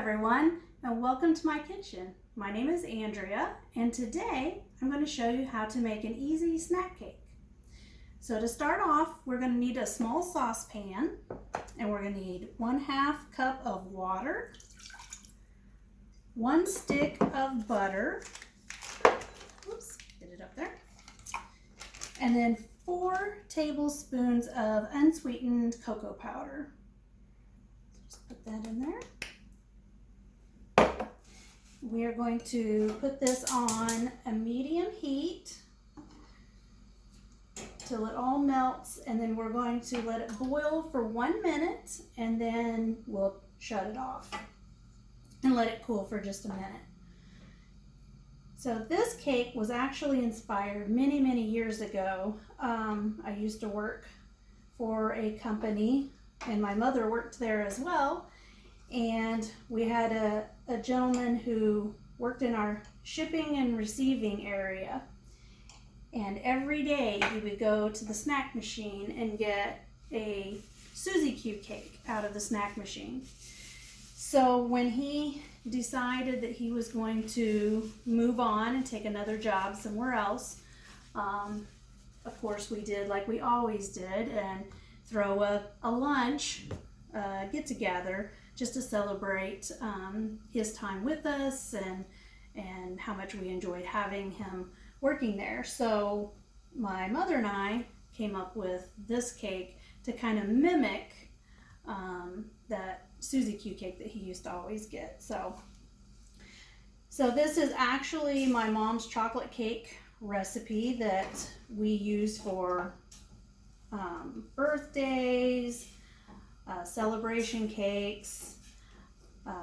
everyone, and welcome to my kitchen. My name is Andrea, and today I'm going to show you how to make an easy snack cake. So to start off, we're going to need a small saucepan, and we're going to need 1/2 cup of water, 1 stick of butter, oops, get it up there, and then 4 tablespoons of unsweetened cocoa powder. Just put that in there. We are going to put this on a medium heat till it all melts, and then we're going to let it boil for 1 minute, and then we'll shut it off and let it cool for just a minute. So this cake was actually inspired many years ago. I used to work for a company, and my mother worked there as well. And we had a gentleman who worked in our shipping and receiving area. And every day he would go to the snack machine and get a Suzy Q cake out of the snack machine. So when he decided that he was going to move on and take another job somewhere else, of course we did like we always did and throw a lunch get together just to celebrate his time with us and how much we enjoyed having him working there. So my mother and I came up with this cake to kind of mimic that Suzy Q cake that he used to always get. So this is actually my mom's chocolate cake recipe that we use for birthdays, celebration cakes.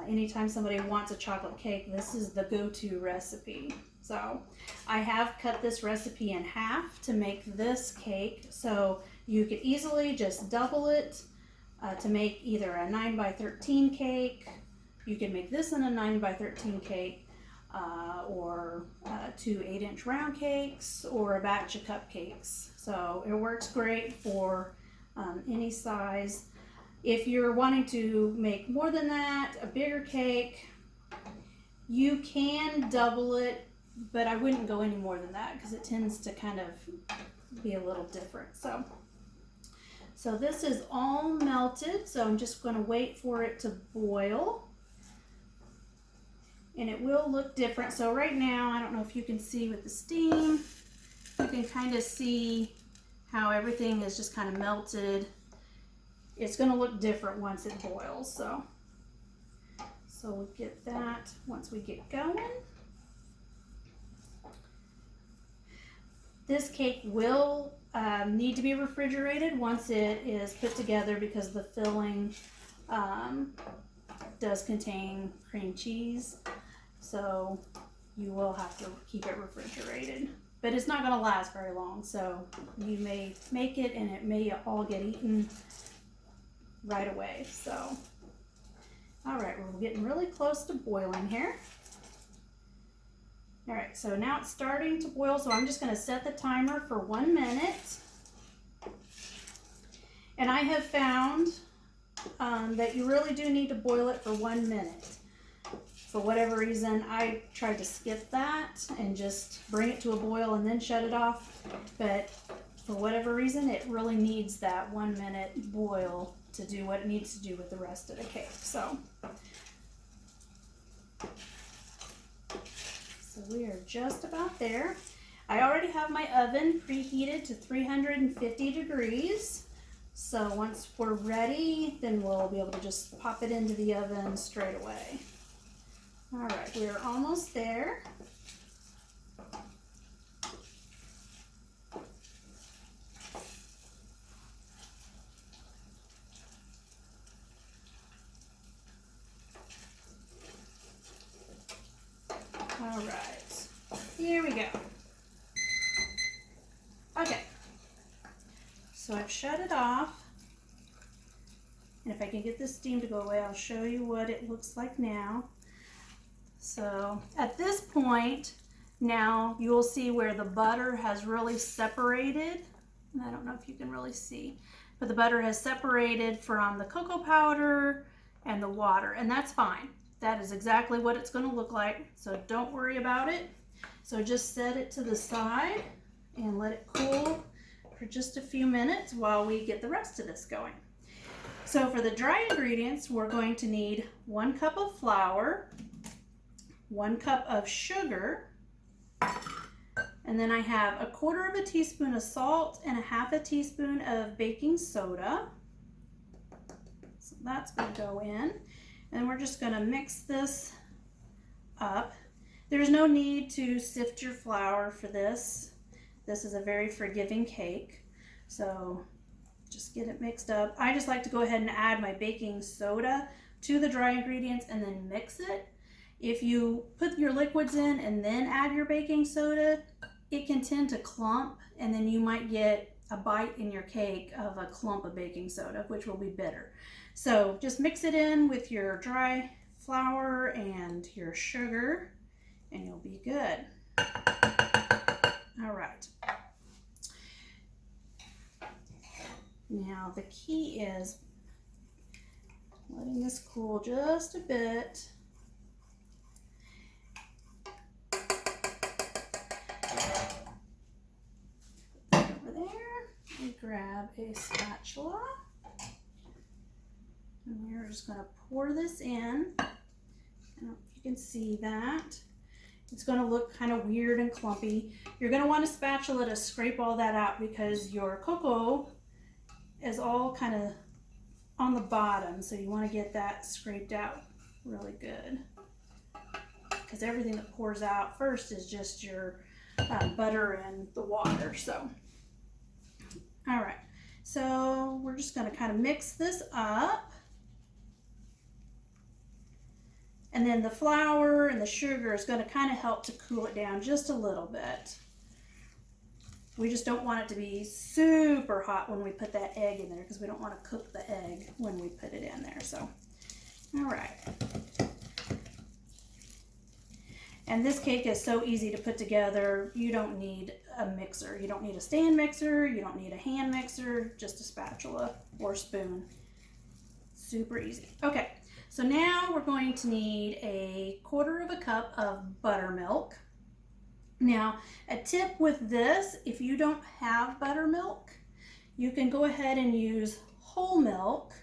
Anytime somebody wants a chocolate cake, this is the go-to recipe. So I have cut this recipe in half to make this cake, so you could easily just double it to make either a 9x13 cake. You can make this in a 9x13 cake, or 2 8-inch round cakes, or a batch of cupcakes. So it works great for any size. If you're wanting to make more than that, a bigger cake, you can double it, but I wouldn't go any more than that because it tends to kind of be a little different. So this is all melted, so I'm just going to wait for it to boil. And it will look different. So right now, I don't know if you can see with the steam, you can kind of see how everything is just kind of melted. It's going to look different once it boils. So we'll get that once we get going. This cake will need to be refrigerated once it is put together because the filling does contain cream cheese. So you will have to keep it refrigerated. But it's not going to last very long. So you may make it and it may all get eaten right away. So, all right, we're getting really close to boiling here. All right, so now it's starting to boil, so I'm just going to set the timer for 1 minute. And I have found that you really do need to boil it for 1 minute. For whatever reason, I tried to skip that and just bring it to a boil and then shut it off. But for whatever reason, it really needs that 1 minute boil to do what it needs to do with the rest of the cake. So we are just about there. I already have my oven preheated to 350 degrees. So once we're ready, then we'll be able to just pop it into the oven straight away. All right, we're almost there. All right, here we go. Okay, so I've shut it off. And if I can get this steam to go away, I'll show you what it looks like now. So at this point, now you will see where the butter has really separated. And I don't know if you can really see, but the butter has separated from the cocoa powder and the water, and that's fine. that is exactly what it's going to look like. So don't worry about it. So just set it to the side and let it cool for just a few minutes while we get the rest of this going. So for the dry ingredients, we're going to need 1 cup of flour, 1 cup of sugar, and then I have 1/4 teaspoon of salt and 1/2 teaspoon of baking soda. So that's going to go in, and we're just going to mix this up. There's no need to sift your flour for this. This is a very forgiving cake, so just get it mixed up. I just like to go ahead and add my baking soda to the dry ingredients and then mix it. If you put your liquids in and then add your baking soda, it can tend to clump, and then you might get a bite in your cake of a clump of baking soda, which will be bitter. So just mix it in with your dry flour and your sugar, and you'll be good. All right. Now the key is letting this cool just a bit. Over there, and grab a spatula. And we're just going to pour this in. I don't know if you can see that. It's going to look kind of weird and clumpy. You're going to want a spatula to scrape all that out because your cocoa is all kind of on the bottom, so you want to get that scraped out really good, because everything that pours out first is just your butter and the water. So all right, so we're just going to kind of mix this up, and then the flour and the sugar is going to kind of help to cool it down just a little bit. We just don't want it to be super hot when we put that egg in there, because we don't want to cook the egg when we put it in there. So, all right. And this cake is so easy to put together. You don't need a mixer. You don't need a stand mixer. You don't need a hand mixer, just a spatula or spoon. Super easy. Okay, so now we're going to need 1/4 cup of buttermilk. Now, a tip with this, if you don't have buttermilk, you can go ahead and use whole milk,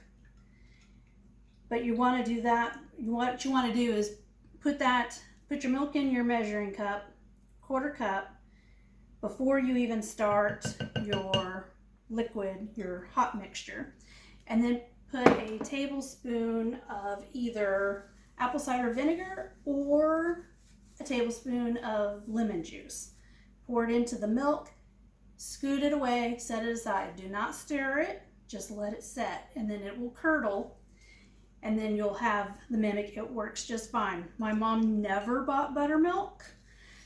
but you want to do that. What you want to do is put your milk in your measuring cup, 1/4 cup, before you even start your liquid, your hot mixture, and then put a tablespoon of either apple cider vinegar or a tablespoon of lemon juice. Pour it into the milk, scoot it away, set it aside. Do not stir it, just let it set, and then it will curdle, and then you'll have the mimic. It works just fine. My mom never bought buttermilk,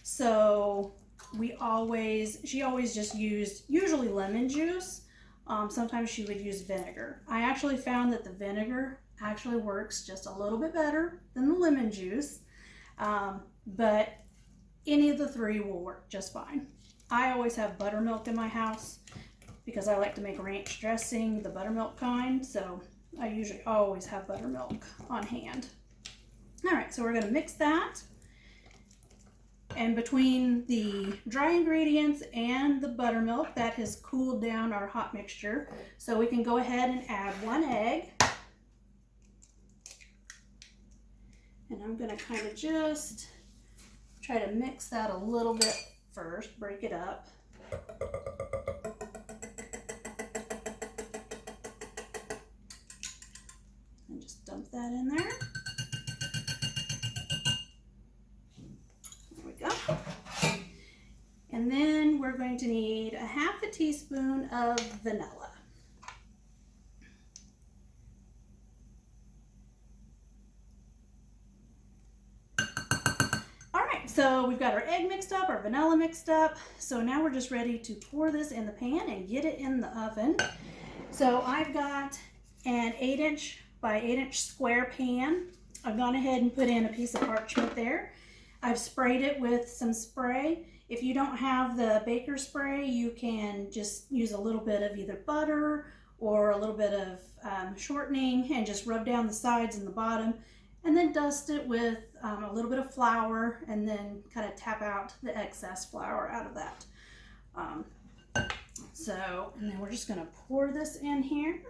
so she always just used usually lemon juice. Sometimes she would use vinegar. I actually found that the vinegar actually works just a little bit better than the lemon juice. But any of the three will work just fine. I always have buttermilk in my house because I like to make ranch dressing, the buttermilk kind, so I usually always have buttermilk on hand. All right, so we're going to mix that. And between the dry ingredients and the buttermilk, that has cooled down our hot mixture. So we can go ahead and add 1 egg. And I'm going to kind of just try to mix that a little bit first, break it up. And just dump that in there. There we go. And then we're going to need 1/2 teaspoon of vanilla. So we've got our egg mixed up, our vanilla mixed up. So now we're just ready to pour this in the pan and get it in the oven. So I've got an 8" by 8" square pan. I've gone ahead and put in a piece of parchment there. I've sprayed it with some spray. If you don't have the baker spray, you can just use a little bit of either butter or a little bit of shortening and just rub down the sides and the bottom. and then dust it with a little bit of flour, and then kind of tap out the excess flour out of that. And then we're just going to pour this in here.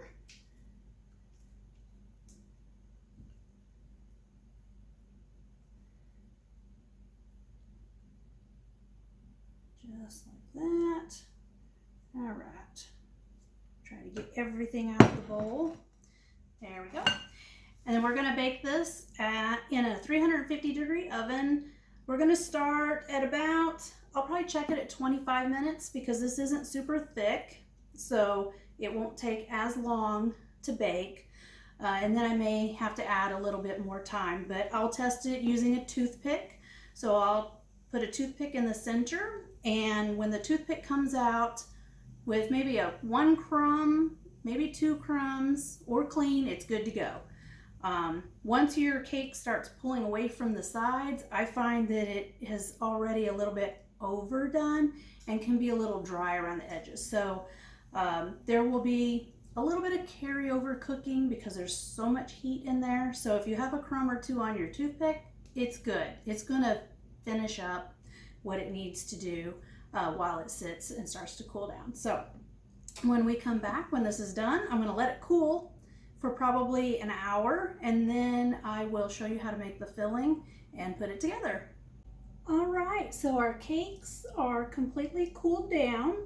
Just like that. All right. Try to get everything out of the bowl. There we go. And then we're going to bake this in a 350-degree oven. We're going to start at about, I'll probably check it at 25 minutes because this isn't super thick, so it won't take as long to bake. And then I may have to add a little bit more time, but I'll test it using a toothpick. So I'll put a toothpick in the center, and when the toothpick comes out with maybe a 1 crumb, maybe 2 crumbs, or clean, it's good to go. Once your cake starts pulling away from the sides, I find that it is already a little bit overdone and can be a little dry around the edges. So there will be a little bit of carryover cooking because there's so much heat in there. So if you have a crumb or 2 on your toothpick, it's good. It's going to finish up what it needs to do while it sits and starts to cool down. So when we come back, when this is done, I'm going to let it cool for probably an hour, and then I will show you how to make the filling and put it together. All right, so our cakes are completely cooled down.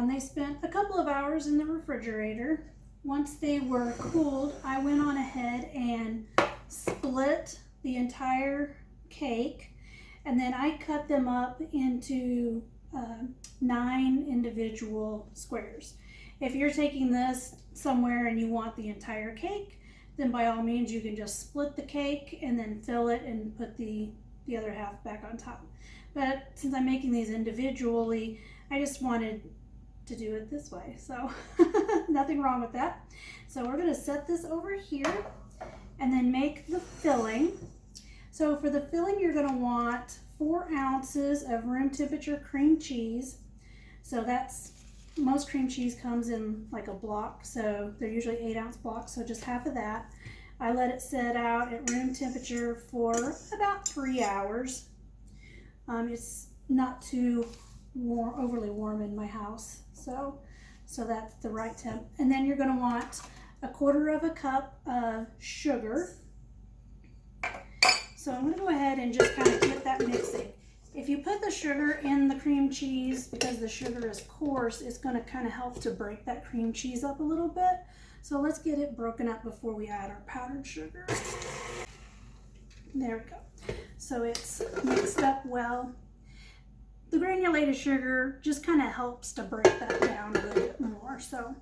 They spent a couple of hours in the refrigerator. Once they were cooled, I went on ahead and split the entire cake, and then I cut them up into 9 individual squares. If you're taking this somewhere and you want the entire cake, then by all means you can just split the cake and then fill it and put the other half back on top. But since I'm making these individually, I just wanted to do it this way. So nothing wrong with that. So we're going to set this over here and then make the filling. So for the filling, you're going to want 4 ounces of room temperature cream cheese. So most cream cheese comes in like a block, so they're usually 8-ounce blocks, so just half of that. I let it set out at room temperature for about 3 hours. It's not too overly warm in my house, so that's the right temp. And then you're going to want 1/4 cup of sugar. So I'm going to go ahead and just kind of get that mixing. If you put the sugar in the cream cheese, because the sugar is coarse, it's going to kind of help to break that cream cheese up a little bit. So let's get it broken up before we add our powdered sugar. There we go. So it's mixed up well. The granulated sugar just kind of helps to break that down a little bit more. So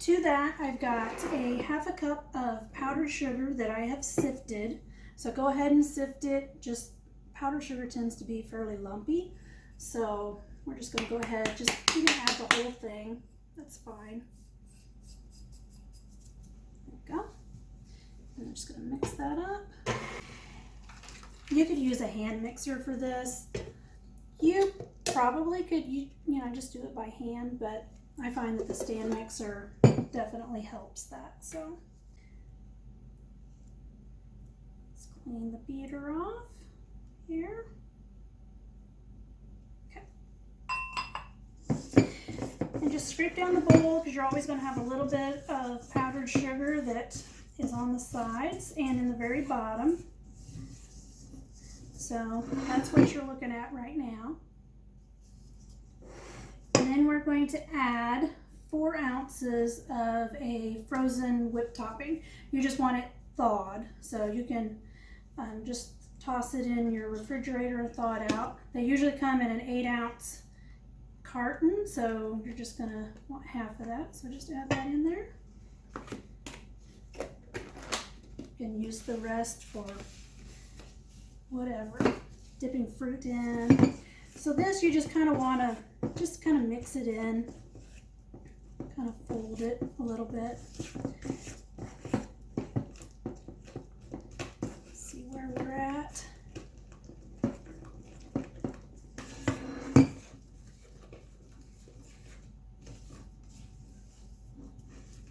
to that, I've got a 1/2 cup of powdered sugar that I have sifted. So go ahead and sift it. Just powdered sugar tends to be fairly lumpy, so we're just going to go ahead, you can add the whole thing, that's fine. There we go. And I'm just going to mix that up. You could use a hand mixer for this. You probably could, just do it by hand, but I find that the stand mixer definitely helps that. So let's clean the beater off here. Okay. And just scrape down the bowl because you're always going to have a little bit of powdered sugar that is on the sides and in the very bottom. So that's what you're looking at right now. And then we're going to add 4 ounces of a frozen whipped topping. You just want it thawed, so you can just toss it in your refrigerator and thaw it out. They usually come in an 8-ounce carton, so you're just going to want half of that. So just add that in there. You can use the rest for whatever, dipping fruit in. So this, you just kind of want to mix it in, kind of fold it a little bit. See where we're at.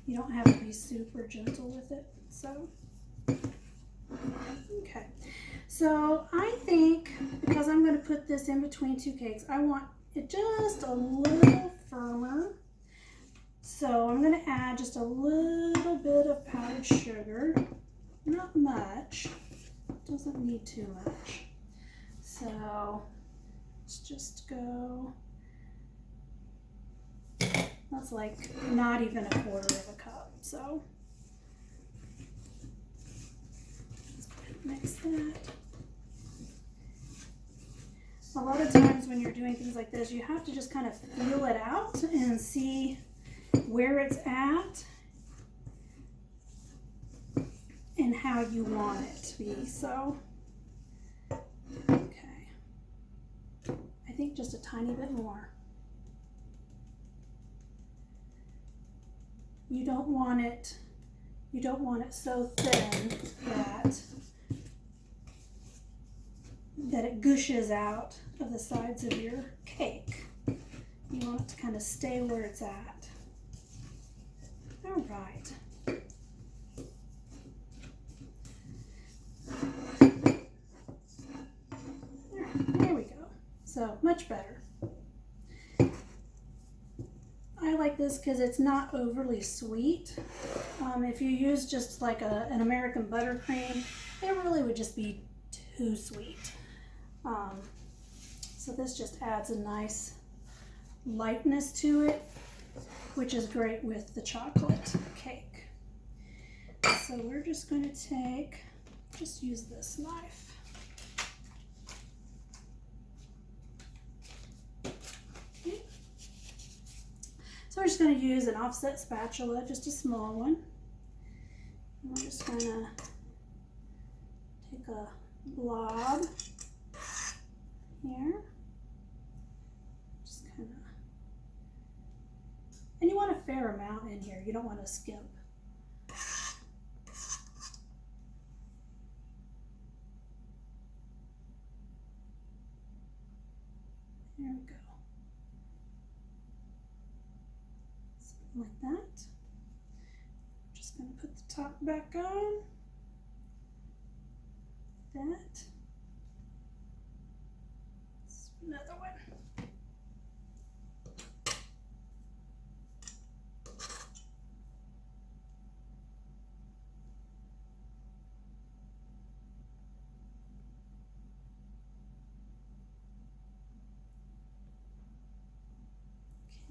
You don't have to be super gentle with it, so. Okay, so I think because I'm going to put this in between two cakes, I want it just a little firmer. So I'm going to add just a little bit of powdered sugar, not much, doesn't need too much. So let's just go, that's like not even a quarter of a cup. So let's go ahead and mix that. A lot of times when you're doing things like this, you have to just kind of feel it out and see where it's at and how you want it to be. So, okay, I think just a tiny bit more. You don't want it so thin that it gushes out of the sides of your cake. You want it to kind of stay where it's at. All right. There we go. So much better. I like this because it's not overly sweet. If you use just like an American buttercream, it really would just be too sweet. So this just adds a nice lightness to it, which is great with the chocolate cake. So we're just going to just use this knife. Okay. So we're just going to use an offset spatula, just a small one. And we're just going to take a blob here. Just kind of, and you want a fair amount in here. You don't want to skimp. There we go. Something like that. Just going to put the top back on. That. Another one.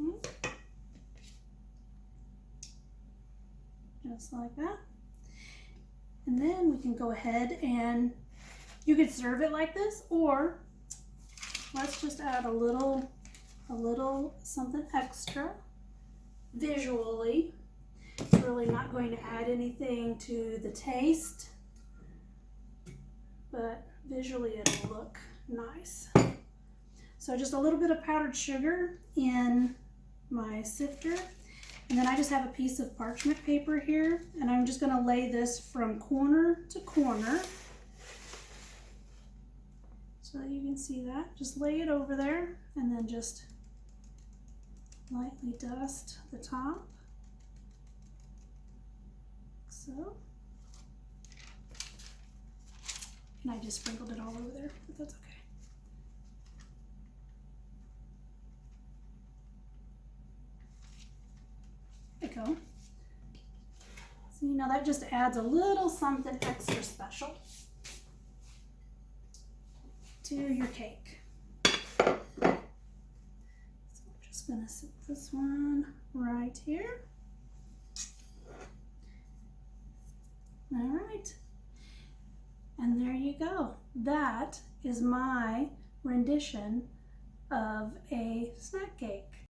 Okay. Just like that. And then we can go ahead and you could serve it like this, or let's just add a little something extra visually. It's really not going to add anything to the taste, but visually it'll look nice. So just a little bit of powdered sugar in my sifter, and then I just have a piece of parchment paper here, and I'm just going to lay this from corner to corner so that you can see that. Just lay it over there and then just lightly dust the top, so. And I just sprinkled it all over there, but that's okay. There we go. So, you know, that just adds a little something extra special to your cake. So I'm just going to sit this one right here. All right. And there you go. That is my rendition of a snack cake.